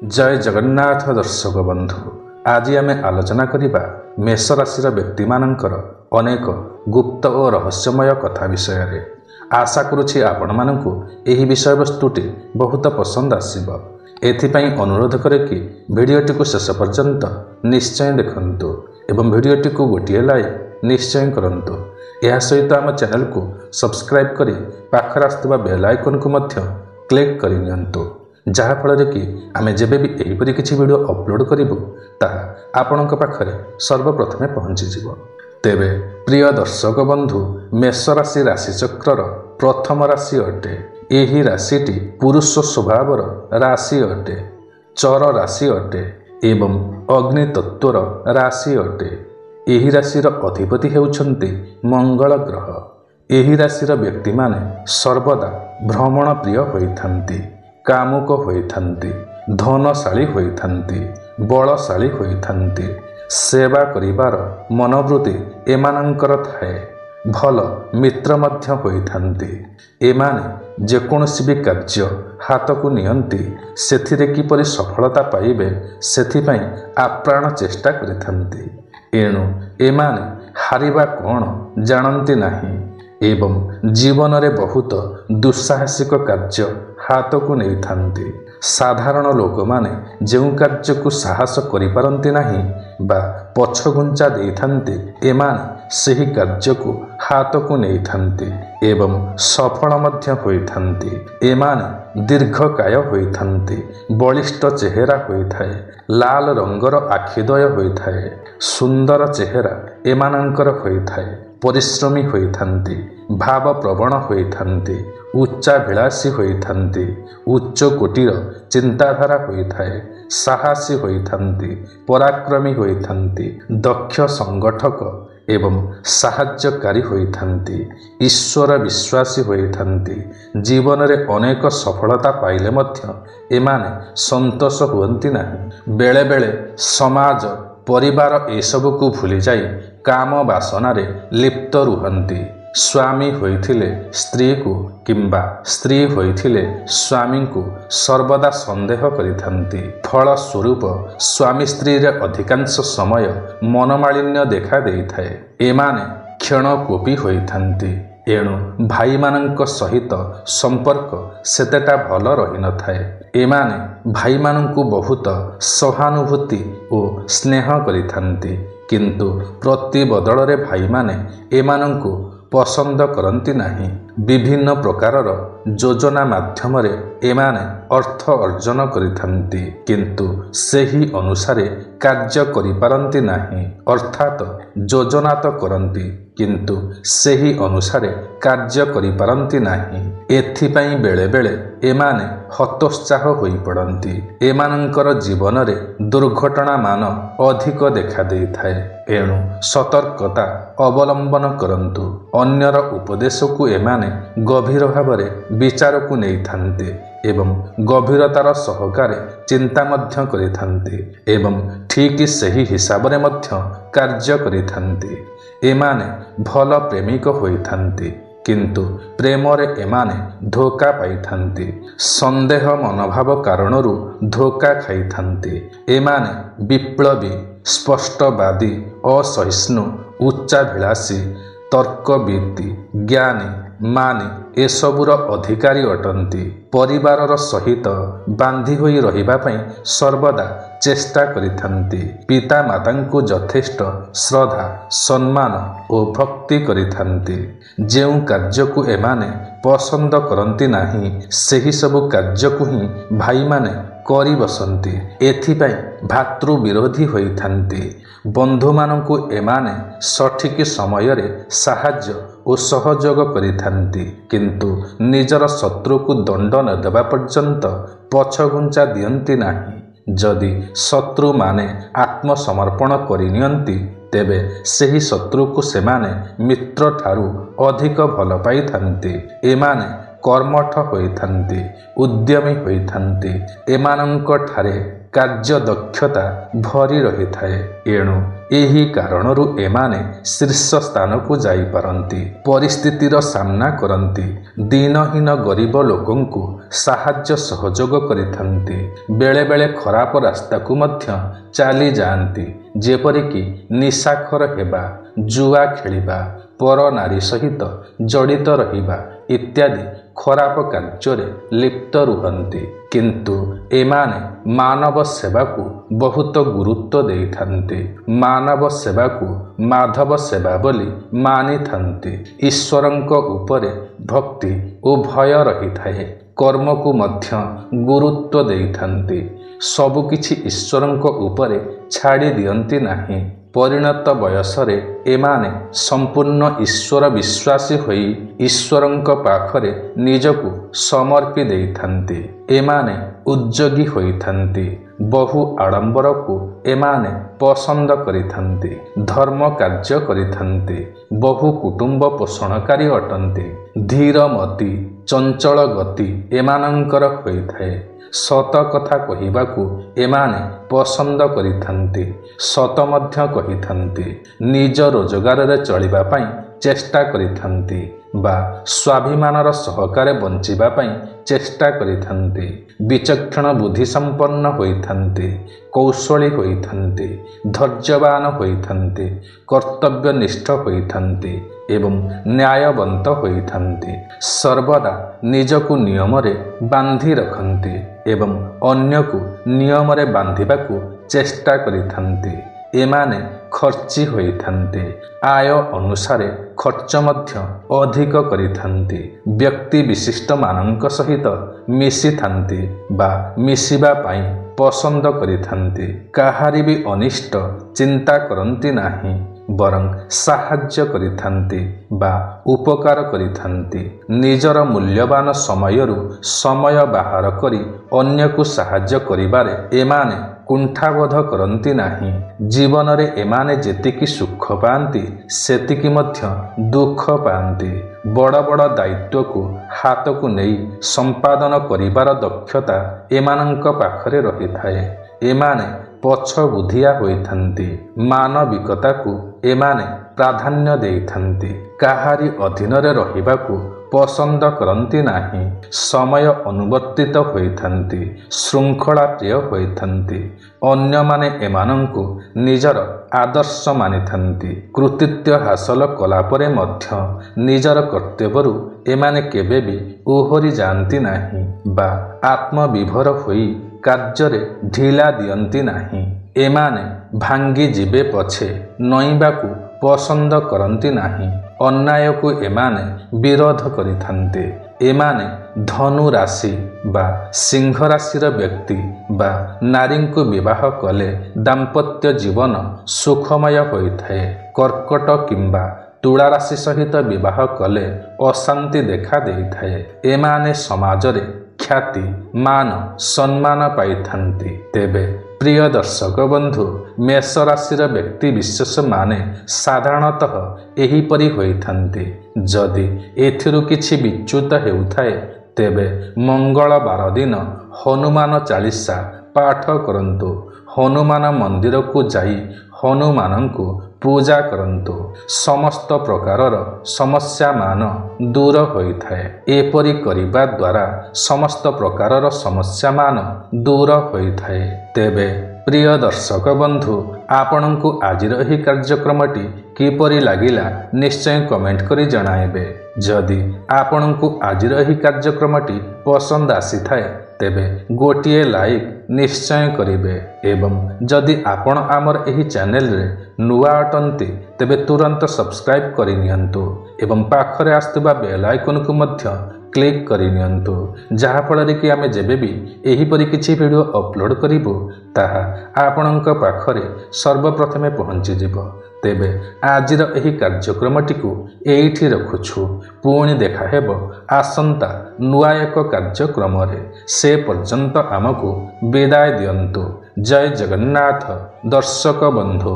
जय जगन्नाथ दर्शक बंधु आज आम आलोचना करिबा मेष राशि व्यक्ति मानकर अनेक गुप्त और रहस्यमय कथा विषय रे। आशा करुछि आपण मानकु एही विषय वस्तुटी बहुत पसंद आसीबो। एथिपई अनुरोध करे कि वीडियोटी को शेष पर्यंत निश्चय देखंतु एवं वीडियोटी को गोटिए लाइक निश्चय करंतु। यह सहित आम चैनल को सब्सक्राइब करी पाखर आसुवा बेल आइकन को मध्य क्लिक करि नियंतु, जहा फल कि आमे जेबे भी एहीपरि किछि वीडियो अपलोड करिबु ताहा आपणक पाखरे सर्वप्रथमे पहुँची जिवो। तेबे प्रिय दर्शक बंधु, मेष राशि राशिचक्रर प्रथम राशि अटे। एही राशिटी पुरुष स्वभावर राशि अटे, चर राशि अटे एवं अग्नि तत्वर राशि अटे। एही राशिर अधिपति हेउछन्ति मंगल ग्रह। एही राशिर व्यक्ति माने सर्वदा भ्रमण प्रिय होइथान्ति, कामुक होइथान्ति, धनशाली होइथान्ति, बलशाली होइथान्ति। सेवा करिबार मनोवृत्ति एमानंकर थाए। भल मित्र मध्य होइथान्ति। एमाने जेकोसी भी कार्य हाथ को नियंती सेथिरे किपरि सफलता पाइबे सेथिपई आप्राण चेष्टा करिथान्ति। एणु एमाने हारिबा कौन जानती नहीं एवं जीवन रे बहुत दुस्साहसिक कार्य हाथ को नहीं थान्ति। साधारण लोक माने जेउ कार्य को साहस करिपारंती नहीं बा पछघुंचा देइथान्ति, एमाने सही कार्य को हाथ को नहीं थान्ति एवं सफल मध्य होइथान्ति। एमाने दीर्घकाय होइथान्ति, बलिष्ठ चेहरा होइथाए, लाल रंगर आखिद्वय होइथाए, सुंदर चेहरा एमानंकर होइथाए, परिश्रमी होइथान्ति, भावप्रवण होइथान्ति, उच्चाभिलाषी होइथान्ति, उच्च कोटीर चिंताधारा होइथाए, साहसी होइथान्ति, पराक्रमी होइथान्ति, दक्ष संगठक एवं साहाय्यकारी होइथान्ति, ईश्वर विश्वासी होइथान्ति। जीवन रे अनेक सफलता पाइले मध्य एमाने संतोष हुअन्ति नाही। बेले बेले समाज परिवार एसबु को भूली जाई काम वासना रे लिप्त रुहन्ति। स्वामी होइथिले स्त्री को किंबा स्त्री होइथिले स्वामी को सर्वदा संदेह करिथान्ति। फल स्वरूप स्वामी स्त्री रे अधिकांश समय मनमालिन्य देखा देइथाए। एमाने क्षणकोपी होइथान्ति। एणु भाई मानक सहित संपर्क सेतेटा भल रही न थाए। एमाने भाई मानकु बहुत सहानुभूति और स्नेह करिथान्ति, किंतु प्रति बदल रे भाई माने एमानंकु पसंद करती नहीं। विभिन्न प्रकारर योजना माध्यम रे एमाने अर्थ अर्जन करिथान्ति, किंतु सेही अनुसारे कार्य करिपारंती नहीं। अर्थात योजना तो करंती किंतु सेही अनुसारे कार्य करिपारंती नहीं। एथिपई बेले बेले एमाने हतोत्साह होई पड़ती। एमानंकर जीवन रे दुर्घटना मान अधिक देखा देइथाए। एणु सतर्कता अवलंबन करंतु। अन्यर उपदेश को एमाने गभीर भावरे विचार को नहीं थान्ते एवं गभीरतार सहकारे चिंता मध्य करिथान्ति एवं ठीक सही हिसाब रे मध्य कार्य करिथान्ति। एमाने भल प्रेमिक होइथान्ति, किंतु प्रेम रे एमाने धोखा पाइथान्ति। संदेह मनोभाव कारणरू धोखा खाइथान्ति। एमाने विप्लवी, स्पष्टवादी, असहिष्णु, उच्चाभिलाषी, तर्कविद्ति, ज्ञानी, मानी एसबुर अधिकारी अटंती। परिवारर सहित बांधी होई रहिबा पई सर्वदा चेष्टा करिथान्ति। पिता मातांकु यथेष्ट श्रद्धा, सम्मान और भक्ति करिथान्ति। जेउ कार्य को एमाने पसंद करंती नाही सेही सबु कार्य को ही भाई माने करी बसंती। एथिपई भातृ विरोधी होइथान्ति। बंधु मानंकु एमाने सठिक समय रे साहाय्य और सहयोग करिथान्ति, किंतु निजर शत्रु को दंड न देबा पर्यंत पछघुंचा दियंती नाही। जदि शत्रु माने आत्मसमर्पण करिनियंती तेबे सेही शत्रु को सेमाने मित्र ठारू अधिक भल पाइथान्ति। एमाने कर्मठ होइथान्ति, उद्यमी होइथान्ति। एमानंक ठारे कार्य दक्षता भरी रही थाए। एणु ଏହି କାରଣରୁ ଏମାନେ ଶୀର୍ଷ ସ୍ଥାନକୁ ଯାଇପାରନ୍ତି, ପରିସ୍ଥିତିର ସାମ୍ନା କରନ୍ତି, ଦିନହୀନ ଗରିବ ଲୋକଙ୍କୁ ସାହାଯ୍ୟ ସହଯୋଗ କରିଥାନ୍ତି, ବେଳେବେଳେ ଖରାପ ରାସ୍ତାକୁ ମଧ୍ୟ ଚାଲିଯାଆନ୍ତି, ଯେପରିକି ନିଶାଖୋର ହେବା, ଜୁଆ ଖେଳିବା, ପର ନାରୀ ସହିତ ଜଡ଼ିତ ରହିବା ଇତ୍ୟାଦି ଖରାପ କାର୍ଯ୍ୟରେ ଲିପ୍ତ ରୁହନ୍ତି। କିନ୍ତୁ ଏମାନେ ମାନବ ସେବାକୁ ବହୁତ ଗୁରୁତ୍ୱ ଦେଇଥାନ୍ତି। ମାନବ ସେବାକୁ ମାଧବ ସେବା ବୋଲି ମାନିଥାନ୍ତି। ଈଶ୍ୱରଙ୍କ ଉପରେ ଭକ୍ତି ଓ ଭୟ ରହିଥାଏ। କର୍ମକୁ ମଧ୍ୟ ଗୁରୁତ୍ୱ ଦେଇଥାନ୍ତି। ସବୁକିଛି ଈଶ୍ୱରଙ୍କ ଉପରେ ଛାଡ଼ି ଦିଅନ୍ତି ନାହିଁ। ପରିଣତ ବୟସରେ ଏମାନେ ସମ୍ପୂର୍ଣ୍ଣ ଈଶ୍ୱର ବିଶ୍ୱାସୀ ହୋଇ ଈଶ୍ୱରଙ୍କ ପାଖରେ ନିଜକୁ ସମର୍ପି ଦେଇଥାନ୍ତି। ଏମାନେ ଉଦ୍ଯୋଗୀ ହୋଇଥାନ୍ତି। ବହୁ ଆଡ଼ମ୍ବରକୁ ଏମାନେ ପସନ୍ଦ କରିଥାନ୍ତି। ଧର୍ମ କାର୍ଯ୍ୟ କରିଥାନ୍ତି। ବହୁ କୁଟୁମ୍ବ ପୋଷଣକାରୀ ଅଟନ୍ତି। ଧୀରମତି, ଚଞ୍ଚଳ ଗତି ଏମାନଙ୍କର ହୋଇଥାଏ। ସତ କଥା କହିବାକୁ ଏମାନେ ପସନ୍ଦ କରିଥାନ୍ତି। ସତ ମଧ୍ୟ କହିଥାନ୍ତି। ନିଜ ରୋଜଗାରରେ ଚଳିବା ପାଇଁ ଚେଷ୍ଟା କରିଥାନ୍ତି ବା ସ୍ୱାଭିମାନର ସହକାରେ ବଞ୍ଚିବା ପାଇଁ ଚେଷ୍ଟା କରିଥାନ୍ତି। ବିଚକ୍ଷଣ ବୁଦ୍ଧି ସମ୍ପନ୍ନ ହୋଇଥାନ୍ତି। କୌଶଳୀ ହୋଇଥାନ୍ତି। ଧୈର୍ଯ୍ୟବାନ ହୋଇଥାନ୍ତି। କର୍ତ୍ତବ୍ୟନିଷ୍ଠ ହୋଇଥାନ୍ତି ଏବଂ ନ୍ୟାୟବନ୍ତ ହୋଇଥାନ୍ତି। ସର୍ବଦା ନିଜକୁ ନିୟମରେ ବାନ୍ଧି ରଖନ୍ତି ଏବଂ ଅନ୍ୟକୁ ନିୟମରେ ବାନ୍ଧିବାକୁ ଚେଷ୍ଟା କରିଥାନ୍ତି। ଏମାନେ ଖର୍ଚ୍ଚୀ ହୋଇଥାନ୍ତି। ଆୟ ଅନୁସାରେ ଖର୍ଚ୍ଚ ମଧ୍ୟ ଅଧିକ କରିଥାନ୍ତି। ବ୍ୟକ୍ତି ବିଶିଷ୍ଟମାନଙ୍କ ସହିତ ମିଶିଥାନ୍ତି ବା ମିଶିବା ପାଇଁ ପସନ୍ଦ କରିଥାନ୍ତି। କାହାରି ବି ଅନିଷ୍ଟ ଚିନ୍ତା କରନ୍ତି ନାହିଁ, ବରଂ ସାହାଯ୍ୟ କରିଥାନ୍ତି ବା ଉପକାର କରିଥାନ୍ତି। ନିଜର ମୂଲ୍ୟବାନ ସମୟରୁ ସମୟ ବାହାର କରି ଅନ୍ୟକୁ ସାହାଯ୍ୟ କରିବାରେ ଏମାନେ କୁଣ୍ଠାବୋଧ କରନ୍ତି ନାହିଁ। ଜୀବନରେ ଏମାନେ ଯେତିକି ସୁଖ ପାଆନ୍ତି ସେତିକି ମଧ୍ୟ ଦୁଃଖ ପାଆନ୍ତି। ବଡ଼ ବଡ଼ ଦାୟିତ୍ୱକୁ ହାତକୁ ନେଇ ସମ୍ପାଦନ କରିବାର ଦକ୍ଷତା ଏମାନଙ୍କ ପାଖରେ ରହିଥାଏ। ଏମାନେ ପଛବୁଦ୍ଧିଆ ହୋଇଥାନ୍ତି। ମାନବିକତାକୁ ଏମାନେ ପ୍ରାଧାନ୍ୟ ଦେଇଥାନ୍ତି। କାହାରି ଅଧୀନରେ ରହିବାକୁ ପସନ୍ଦ କରନ୍ତି ନାହିଁ। ସମୟ ଅନୁବର୍ତ୍ତିତ ହୋଇଥାନ୍ତି। ଶୃଙ୍ଖଳା ପ୍ରିୟ ହୋଇଥାନ୍ତି। ଅନ୍ୟମାନେ ଏମାନଙ୍କୁ ନିଜର ଆଦର୍ଶ ମାନିଥାନ୍ତି। କୃତିତ୍ୱ ହାସଲ କଲା ପରେ ମଧ୍ୟ ନିଜର କର୍ତ୍ତବ୍ୟରୁ ଏମାନେ କେବେ ବି ଓହରି ଯାଆନ୍ତି ନାହିଁ ବା ଆତ୍ମବିଭୋର ହୋଇ କାର୍ଯ୍ୟରେ ଢିଲା ଦିଅନ୍ତି ନାହିଁ। ଏମାନେ ଭାଙ୍ଗି ଯିବେ ପଛେ ନଇଁବାକୁ ପସନ୍ଦ କରନ୍ତି ନାହିଁ। ଅନ୍ୟାୟକୁ ଏମାନେ ବିରୋଧ କରିଥାନ୍ତି। ଏମାନେ ଧନୁ ରାଶି ବା ସିଂହ ରାଶିର ବ୍ୟକ୍ତି ବା ନାରୀଙ୍କୁ ବିବାହ କଲେ ଦାମ୍ପତ୍ୟ ଜୀବନ ସୁଖମୟ ହୋଇଥାଏ। କର୍କଟ କିମ୍ବା ତୁଳା ରାଶି ସହିତ ବିବାହ କଲେ ଅଶାନ୍ତି ଦେଖା ଦେଇଥାଏ। ଏମାନେ ସମାଜରେ ଖ୍ୟାତି, ମାନ, ସମ୍ମାନ ପାଇଥାନ୍ତି। ତେବେ ପ୍ରିୟ ଦର୍ଶକ ବନ୍ଧୁ, ମେଷ ରାଶିର ବ୍ୟକ୍ତି ବିଶେଷମାନେ ସାଧାରଣତଃ ଏହିପରି ହୋଇଥାନ୍ତି। ଯଦି ଏଥିରୁ କିଛି ବିଚ୍ୟୁତ ହେଉଥାଏ ତେବେ ମଙ୍ଗଳବାର ଦିନ ହନୁମାନ ଚାଳିଶା ପାଠ କରନ୍ତୁ। ହନୁମାନ ମନ୍ଦିରକୁ ଯାଇ ହନୁମାନଙ୍କୁ ପୂଜା କରନ୍ତୁ। ସମସ୍ତ ପ୍ରକାରର ସମସ୍ୟାମାନ ଦୂର ହୋଇଥାଏ। ଏପରି କରିବା ଦ୍ୱାରା ସମସ୍ତ ପ୍ରକାରର ସମସ୍ୟାମାନ ଦୂର ହୋଇଥାଏ। ତେବେ ପ୍ରିୟ ଦର୍ଶକ ବନ୍ଧୁ, ଆପଣଙ୍କୁ ଆଜିର ଏହି କାର୍ଯ୍ୟକ୍ରମଟି କିପରି ଲାଗିଲା ନିଶ୍ଚୟ କମେଣ୍ଟ କରି ଜଣାଇବେ। ଯଦି ଆପଣଙ୍କୁ ଆଜିର ଏହି କାର୍ଯ୍ୟକ୍ରମଟି ପସନ୍ଦ ଆସିଥାଏ ତେବେ ଗୋଟିଏ ଲାଇକ୍ ନିଶ୍ଚୟ କରିବେ ଏବଂ ଯଦି ଆପଣ ଆମର ଏହି ଚ୍ୟାନେଲରେ ନୂଆ ଅଟନ୍ତି ତେବେ ତୁରନ୍ତ ସବସ୍କ୍ରାଇବ୍ କରିନିଅନ୍ତୁ ଏବଂ ପାଖରେ ଆସୁଥିବା ବେଲ୍ ଆଇକନକୁ ମଧ୍ୟ କ୍ଲିକ୍ କରିନିଅନ୍ତୁ, ଯାହାଫଳରେ କି ଆମେ ଯେବେବି ଏହିପରି କିଛି ଭିଡ଼ିଓ ଅପଲୋଡ଼ କରିବୁ ତାହା ଆପଣଙ୍କ ପାଖରେ ସର୍ବପ୍ରଥମେ ପହଞ୍ଚିଯିବ। ତେବେ ଆଜିର ଏହି କାର୍ଯ୍ୟକ୍ରମଟିକୁ ଏଇଠି ରଖୁଛୁ। ପୁଣି ଦେଖା ହେବ ଆସନ୍ତା ନୂଆ ଏକ କାର୍ଯ୍ୟକ୍ରମରେ। ସେ ପର୍ଯ୍ୟନ୍ତ ଆମକୁ ବିଦାୟ ଦିଅନ୍ତୁ। ଜୟ ଜଗନ୍ନାଥ ଦର୍ଶକ ବନ୍ଧୁ।